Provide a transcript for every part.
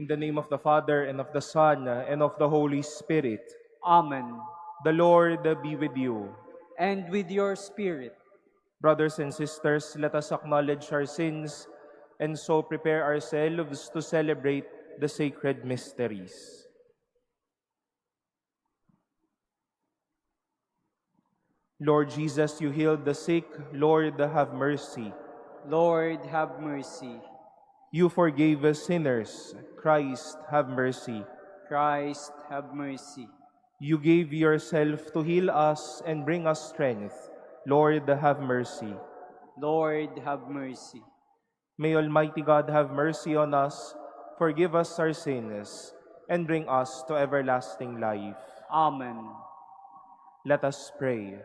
In the name of the Father, and of the Son, and of the Holy Spirit. Amen. The Lord be with you. And with your spirit. Brothers and sisters, let us acknowledge our sins and so prepare ourselves to celebrate the sacred mysteries. Lord Jesus, you healed the sick. Lord, have mercy. Lord, have mercy. You forgave us sinners. Christ, have mercy. Christ, have mercy. You gave yourself to heal us and bring us strength. Lord, have mercy. Lord, have mercy. May Almighty God have mercy on us, forgive us our sins, and bring us to everlasting life. Amen. Let us pray.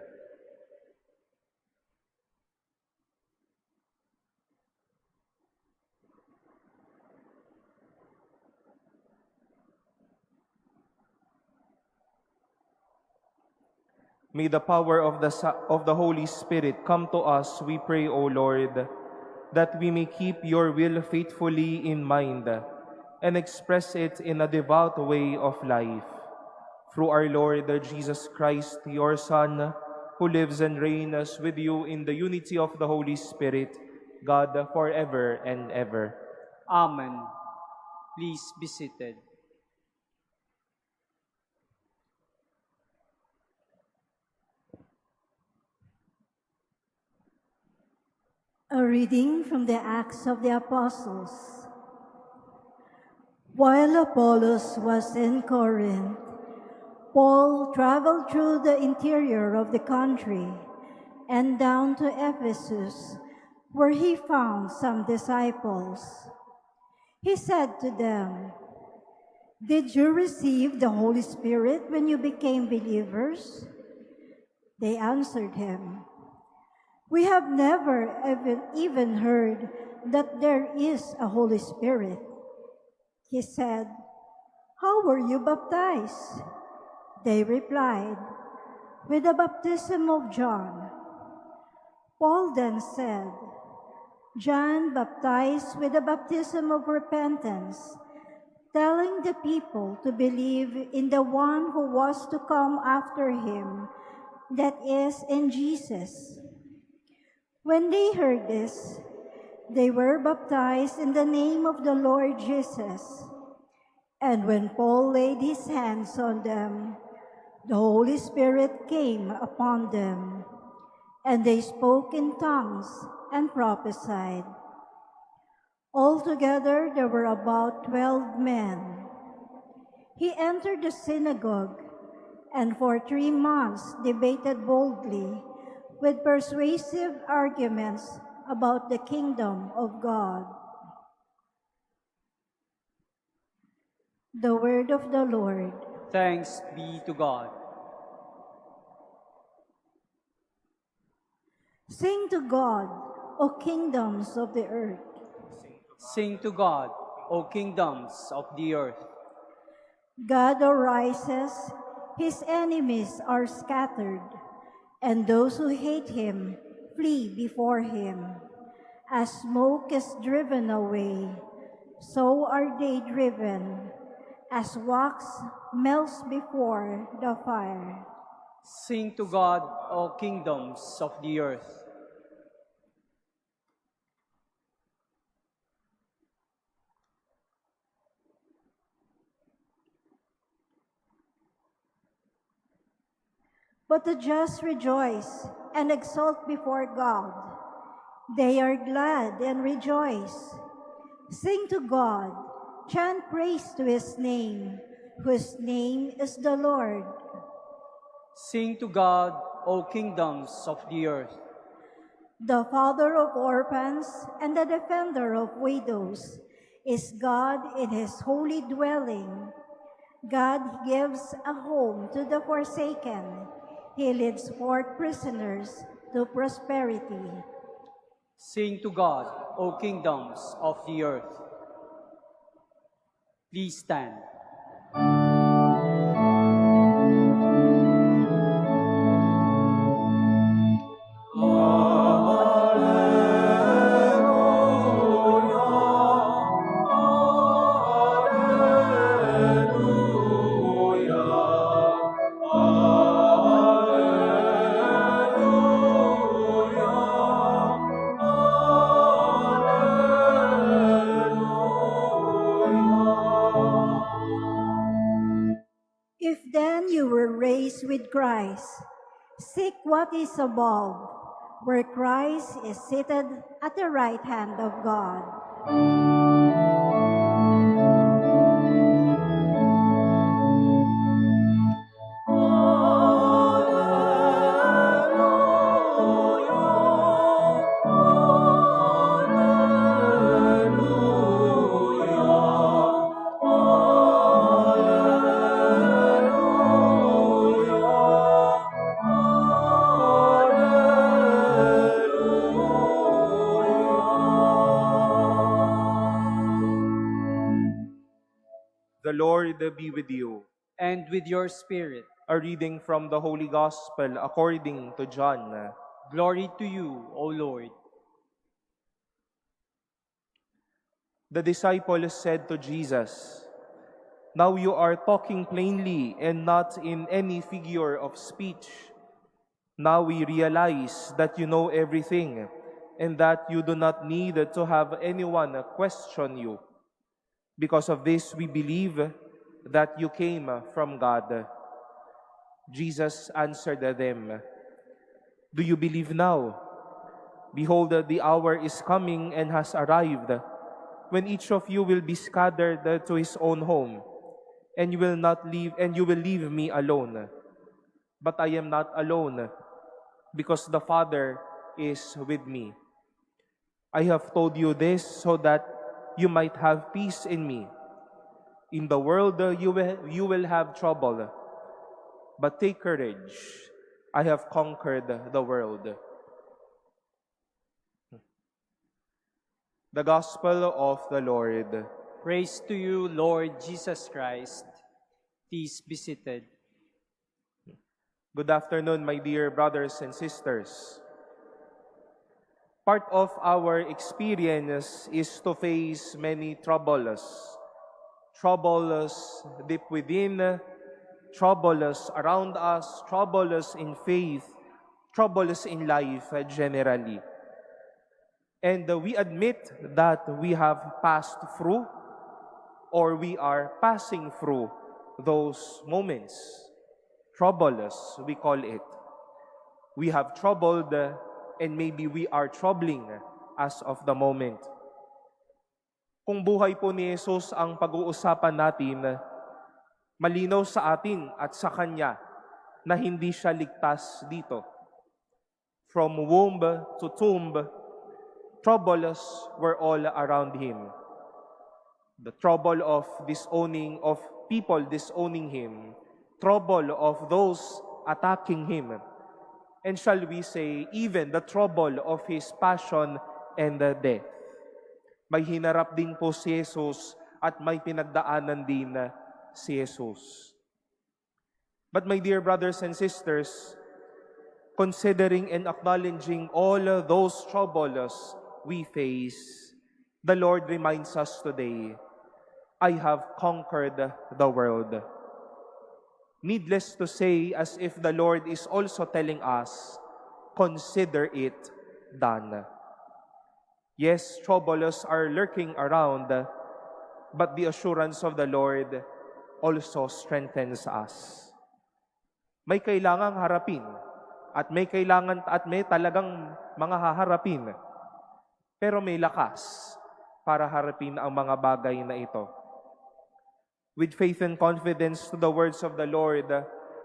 May the power of the Holy Spirit come to us, we pray, O Lord, that we may keep your will faithfully in mind and express it in a devout way of life. Through our Lord Jesus Christ, your Son, who lives and reigns with you in the unity of the Holy Spirit, God, forever and ever. Amen. Please be seated. A reading from the Acts of the Apostles. While Apollos was in Corinth, Paul traveled through the interior of the country and down to Ephesus, where he found some disciples. He said to them, "Did you receive the Holy Spirit when you became believers?" They answered him, "We have never even heard that there is a Holy Spirit." He said, "How were you baptized?" They replied, "With the baptism of John." Paul then said, "John baptized with the baptism of repentance, telling the people to believe in the one who was to come after him, that is, in Jesus." When they heard this, they were baptized in the name of the Lord Jesus. And when Paul laid his hands on them, the Holy Spirit came upon them, and they spoke in tongues and prophesied. Altogether there were about 12 men. He entered the synagogue, and for 3 months debated boldly with persuasive arguments about the kingdom of God. The word of the Lord. Thanks be to God. Sing to God, O kingdoms of the earth. Sing to God, O kingdoms of the earth. God arises, his enemies are scattered, and those who hate him flee before him. As smoke is driven away, so are they driven, as wax melts before the fire. Sing to God, O kingdoms of the earth. But the just rejoice and exult before God. They are glad and rejoice. Sing to God, chant praise to his name, whose name is the Lord. Sing to God, O kingdoms of the earth. The father of orphans and the defender of widows is God in his holy dwelling. God gives a home to the forsaken. He leads forth prisoners to prosperity. Sing to God, O kingdoms of the earth. Please stand. eyes. Seek what is above, where Christ is seated at the right hand of God. The Lord be with you. And with your spirit. A reading from the Holy Gospel according to John. Glory to you, O Lord. The disciples said to Jesus, "Now you are talking plainly and not in any figure of speech. Now we realize that you know everything and that you do not need to have anyone question you. Because of this, we believe that you came from God." Jesus answered them, "Do you believe now? Behold, the hour is coming and has arrived when each of you will be scattered to his own home, and you will leave me alone. But I am not alone, because the Father is with me. I have told you this so that you might have peace in me. In the world you will have trouble, but take courage. I have conquered the world." The Gospel of the Lord. Praise to you, Lord Jesus Christ. Please be seated. Good afternoon, my dear brothers and sisters. Part of our experience is to face many troubles. Troubles deep within, troubles around us, troubles in faith, troubles in life generally. And we admit that we have passed through or we are passing through those moments. Troubles, we call it. We have troubled and maybe we are troubling as of the moment. Kung buhay po ni Jesus ang pag-uusapan natin, malinaw sa atin at sa Kanya na hindi siya ligtas dito. From womb to tomb, troubles were all around Him. The trouble of people disowning Him, trouble of those attacking Him, and shall we say, even the trouble of His passion and death. May hinarap din po si Jesus at may pinagdaanan din si Jesus. But my dear brothers and sisters, considering and acknowledging all those troubles we face, the Lord reminds us today, I have conquered the world. Needless to say, as if the Lord is also telling us, consider it done. Yes, troubles are lurking around, but the assurance of the Lord also strengthens us. May kailangang harapin, at may talagang mga haharapin, pero may lakas para harapin ang mga bagay na ito. With faith and confidence to the words of the Lord,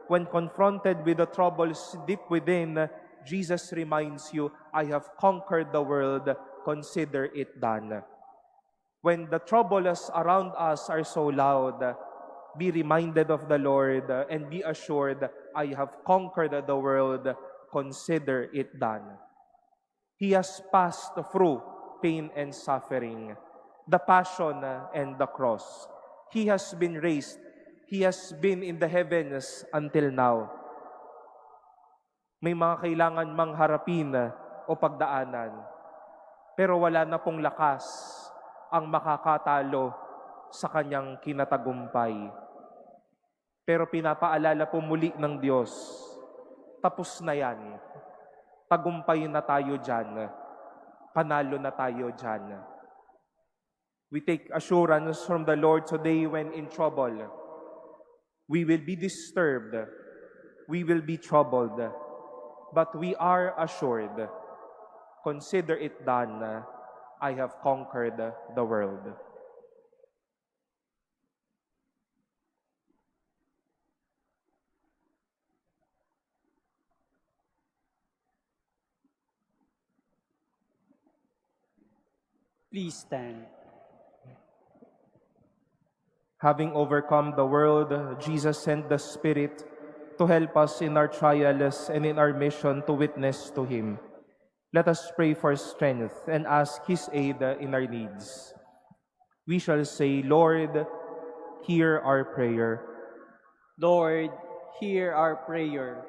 when confronted with the troubles deep within, Jesus reminds you, I have conquered the world, consider it done. When the troubles around us are so loud, be reminded of the Lord and be assured, I have conquered the world, consider it done. He has passed through pain and suffering, the passion and the cross. He has been raised. He has been in the heavens until now. May mga kailangan mang harapin o pagdaanan, pero wala na pong lakas ang makakatalo sa kanyang kinatagumpay. Pero pinapaalala po muli ng Diyos, tapos na yan. Tagumpay na tayo dyan. Panalo na tayo dyan. We take assurance from the Lord today when in trouble. We will be disturbed, we will be troubled, but we are assured. Consider it done. I have conquered the world. Please stand. Having overcome the world, Jesus sent the Spirit to help us in our trials and in our mission to witness to Him. Let us pray for strength and ask His aid in our needs. We shall say, Lord, hear our prayer. Lord, hear our prayer.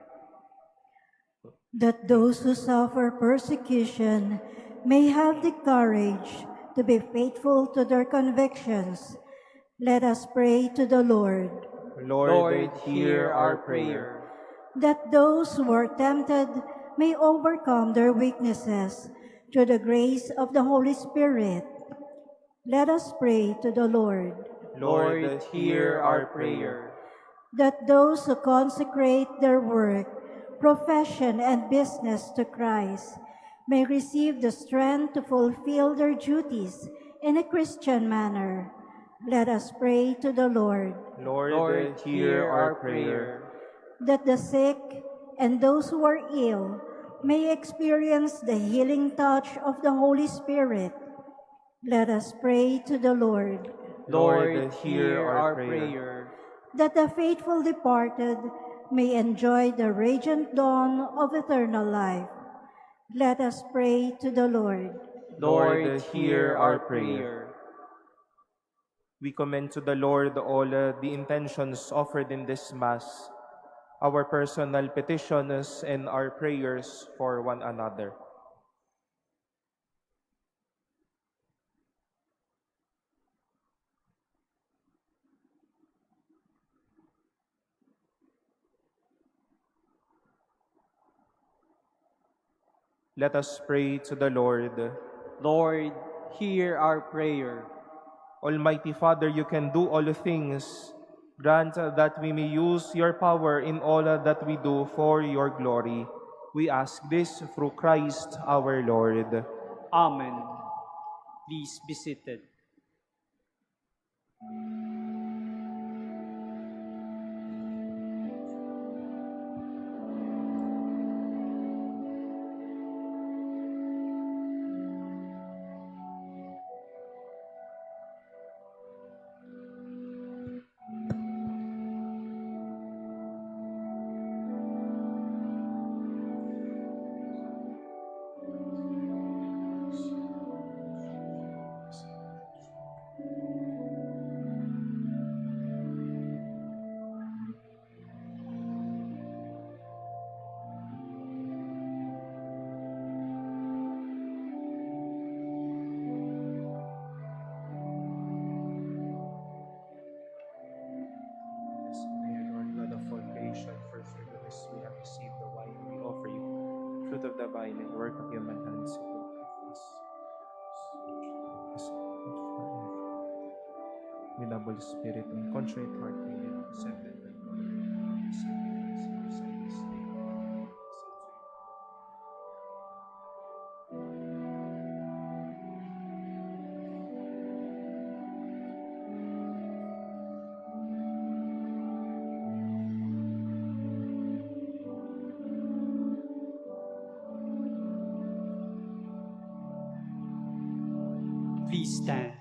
That those who suffer persecution may have the courage to be faithful to their convictions. Let us pray to the Lord. Lord, hear our prayer. That those who are tempted may overcome their weaknesses through the grace of the Holy Spirit. Let us pray to the Lord. Lord, hear our prayer. That those who consecrate their work, profession, and business to Christ may receive the strength to fulfill their duties in a Christian manner. Let us pray to the Lord. Lord, hear our prayer. That the sick and those who are ill may experience the healing touch of the Holy Spirit. Let us pray to the Lord. Lord, hear our prayer. That the faithful departed may enjoy the radiant dawn of eternal life. Let us pray to the Lord. Lord, hear our prayer. We commend to the Lord all the intentions offered in this Mass, our personal petitions, and our prayers for one another. Let us pray to the Lord. Lord, hear our prayer. Almighty Father, you can do all things. Grant that we may use your power in all that we do for your glory. We ask this through Christ our Lord. Amen. Please be seated. God of all creation, for through this we have received the wine we offer you, fruit of the vine and work of human hands. With humble spirit and contrite heart, may you accept it and sacrifice in your sight this day. Please stand.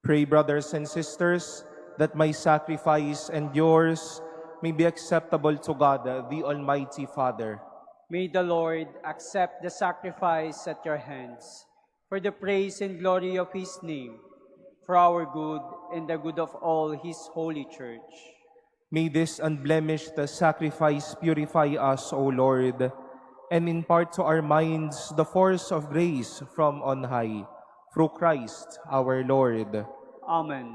Pray, brothers and sisters, that my sacrifice and yours may be acceptable to God, the Almighty Father. May the Lord accept the sacrifice at your hands for the praise and glory of his name, for our good and the good of all his holy church. May this unblemished sacrifice purify us, O Lord, and impart to our minds the force of grace from on high, through Christ our Lord. Amen.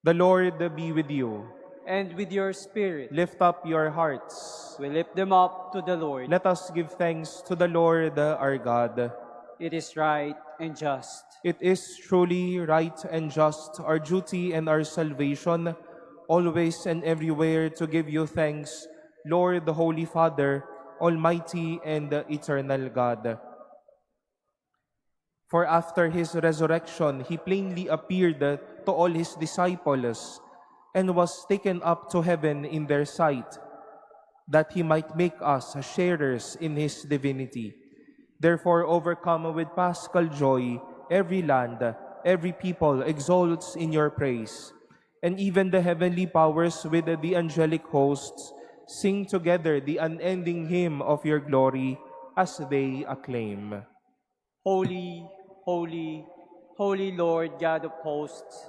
The Lord be with you. And with your spirit, Lift up your hearts. we lift them up to the Lord. Let us give thanks to the Lord our God. It is right and just. It is truly right and just, our duty and our salvation, always and everywhere to give you thanks, Lord, the Holy Father, Almighty and eternal God. For after his resurrection, he plainly appeared to all his disciples and was taken up to heaven in their sight, that he might make us sharers in his divinity. Therefore, overcome with paschal joy, every land, every people exalts in your praise. And even the heavenly powers with the angelic hosts sing together the unending hymn of your glory as they acclaim. Holy, holy, holy Lord God of hosts,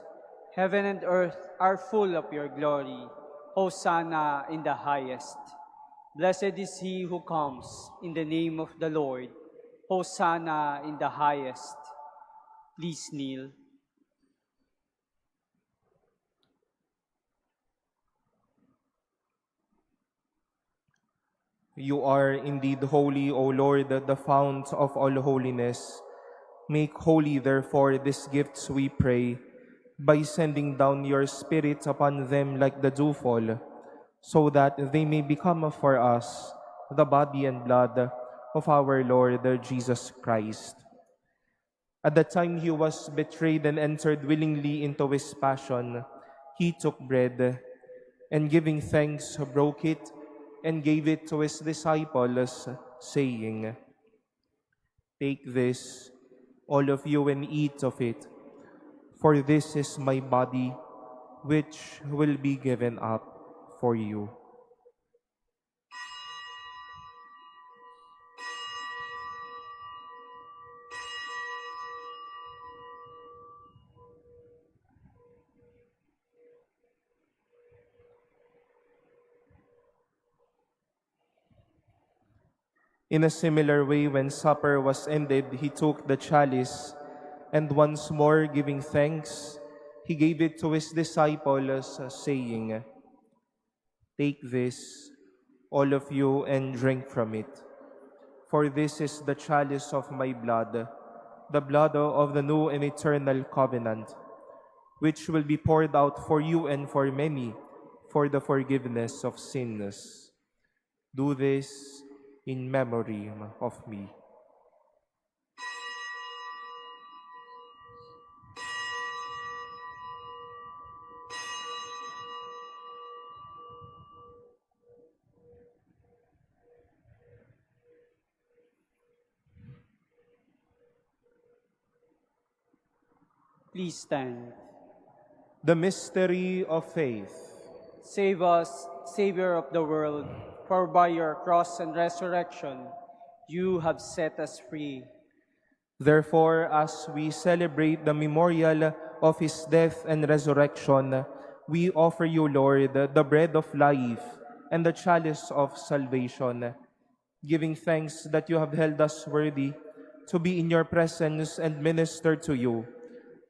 heaven and earth are full of your glory. Hosanna in the highest. Blessed is he who comes in the name of the Lord. Hosanna in the highest. Please kneel. You are indeed holy, O Lord, the fount of all holiness. Make holy, therefore, these gifts, we pray, by sending down your Spirit upon them like the dewfall, so that they may become for us the body and blood of our Lord Jesus Christ. At the time he was betrayed and entered willingly into his passion, he took bread, and giving thanks, broke it, and gave it to his disciples, saying, "Take this, all of you, and eat of it, for this is my body, which will be given up for you." In a similar way, when supper was ended, he took the chalice, and once more giving thanks, he gave it to his disciples, saying, "Take this, all of you, and drink from it. For this is the chalice of my blood, the blood of the new and eternal covenant, which will be poured out for you and for many for the forgiveness of sins. Do this in memory of me." Please stand. The mystery of faith. Save us, Savior of the world, for by your cross and resurrection, you have set us free. Therefore, as we celebrate the memorial of his death and resurrection, we offer you, Lord, the bread of life and the chalice of salvation, giving thanks that you have held us worthy to be in your presence and minister to you.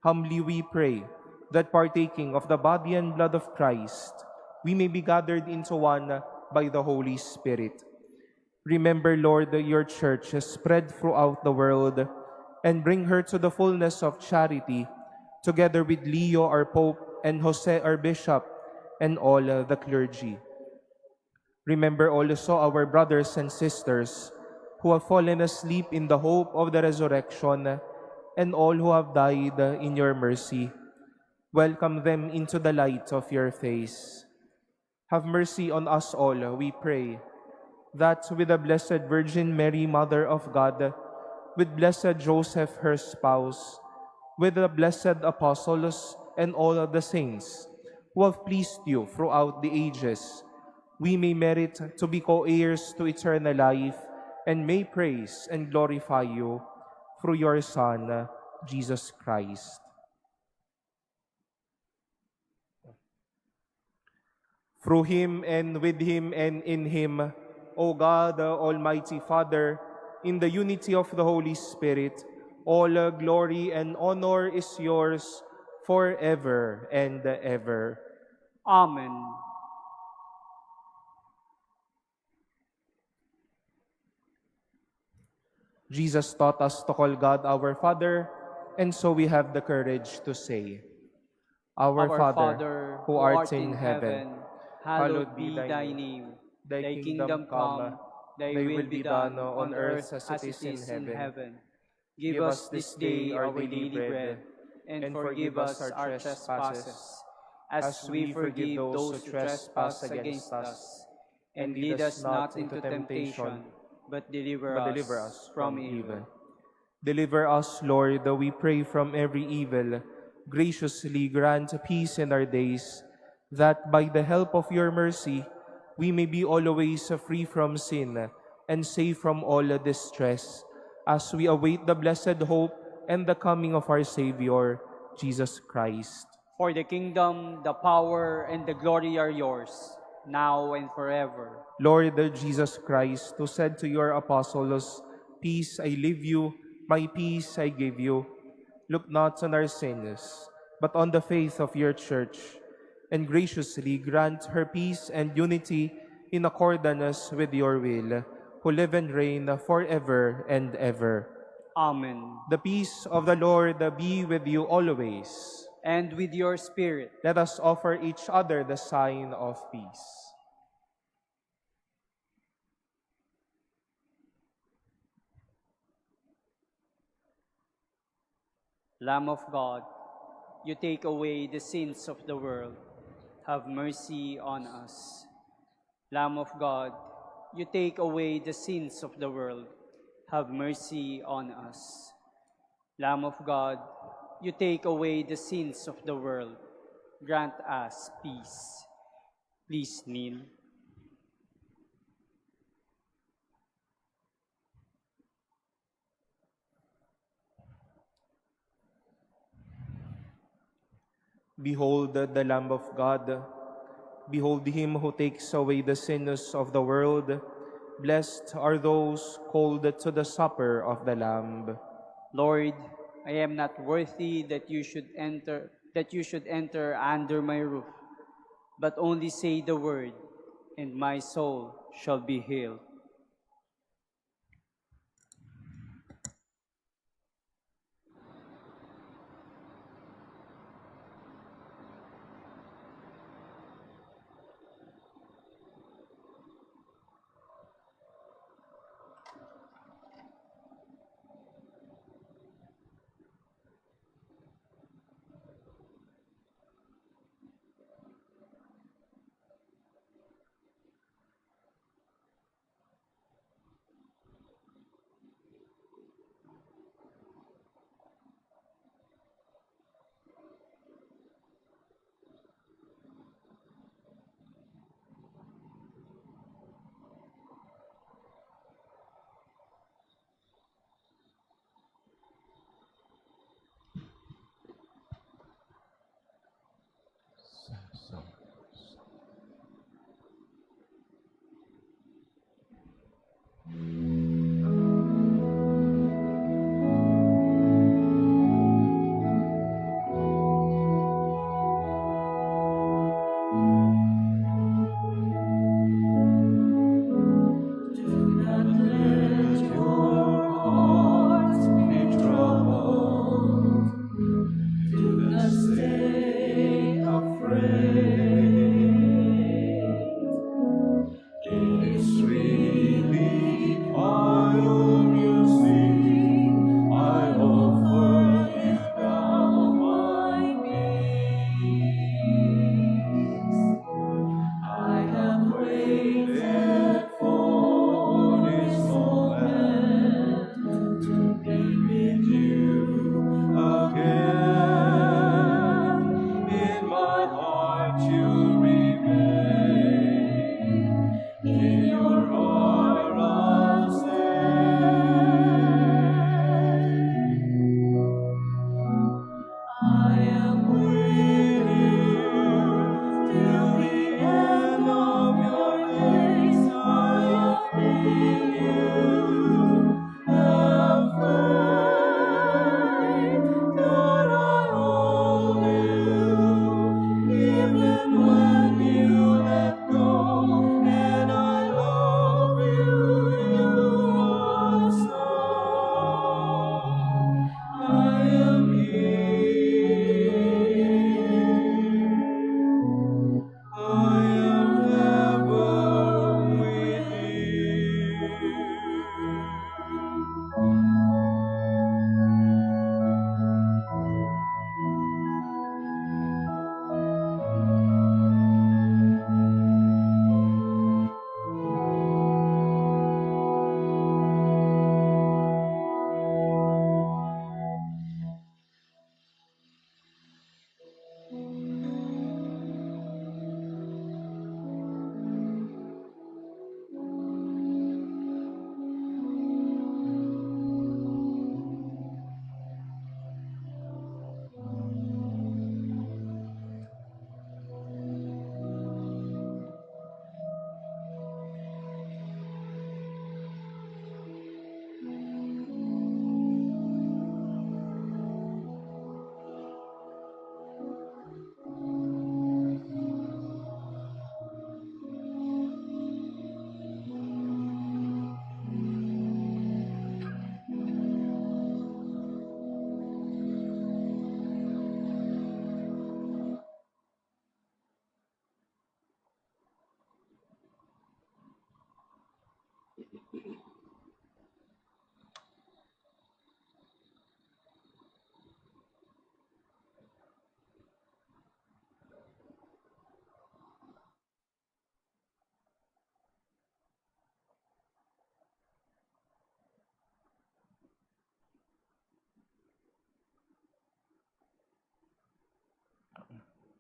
Humbly we pray that partaking of the body and blood of Christ, we may be gathered into one by the Holy Spirit. Remember, Lord, your church has spread throughout the world, and bring her to the fullness of charity, together with Leo, our Pope, and Jose, our Bishop, and all the clergy. Remember also our brothers and sisters who have fallen asleep in the hope of the resurrection, and all who have died in your mercy. Welcome them into the light of your face. Have mercy on us all, we pray, that with the Blessed Virgin Mary, Mother of God, with Blessed Joseph, her spouse, with the blessed apostles and all of the saints who have pleased you throughout the ages, we may merit to be co-heirs to eternal life, and may praise and glorify you through your Son, Jesus Christ. Through him, and with him, and in him, O God, the Almighty Father, in the unity of the Holy Spirit, all glory and honor is yours forever and ever. Amen. Jesus taught us to call God our Father, and so we have the courage to say, Our Our Father, Father, who art in heaven, hallowed be thy name. thy Thy kingdom kingdom come, come, thy thy will will be be done done on on earth earth as it as it is in is in heaven. heaven. Give Give us us this this day day our our daily daily bread, bread, and and forgive forgive us us our our trespasses, trespasses, as as we we forgive forgive those who those who trespass trespass against against us. us. And And lead lead us us not not into into temptation, temptation, but deliver but deliver us us from from evil. evil. Deliver us, Lord, we pray, from every evil. Graciously grant peace in our days, that by the help of your mercy we may be always free from sin and safe from all distress, as we await the blessed hope and the coming of our Savior, Jesus Christ. For the kingdom, the power, and the glory are yours, now and forever. Lord Jesus Christ, who said to your apostles, "Peace I leave you, my peace I give you," look not on our sins, but on the faith of your church, and graciously grant her peace and unity in accordance with your will, who live and reign forever and ever. Amen. The peace of the Lord be with you always. And with your spirit. Let us offer each other the sign of peace. Lamb of God, you take away the sins of the world. Have mercy on us. Lamb of God, you take away the sins of the world. Have mercy on us. Lamb of God, you take away the sins of the world. Grant us peace. Please kneel. Behold the Lamb of God. Behold him who takes away the sins of the world. Blessed are those called to the supper of the Lamb. Lord, I am not worthy that you should enter under my roof, but only say the word, and my soul shall be healed.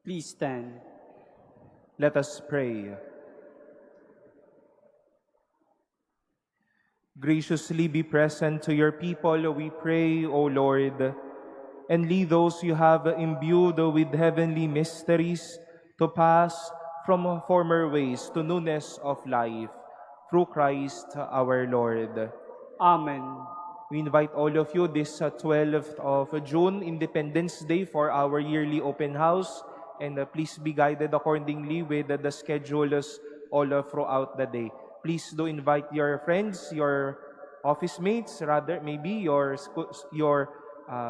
Please stand. Let us pray. Graciously be present to your people, we pray, O Lord, and lead those you have imbued with heavenly mysteries to pass from former ways to newness of life, through Christ our Lord. Amen. We invite all of you this 12th of June, Independence Day, for our yearly open house, and please be guided accordingly with the schedules all throughout the day. Please do invite your friends, your office mates, rather maybe your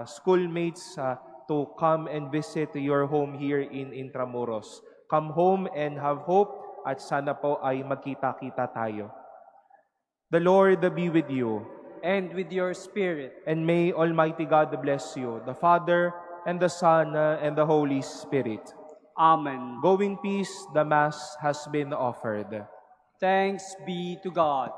schoolmates to come and visit your home here in Intramuros. Come home and have hope, at sana po ay magkita-kita tayo. The Lord be with you, And with your spirit. and may Almighty God bless you, the Father, and the Son, and the Holy Spirit. Amen. Go in peace, the Mass has been offered. Thanks be to God.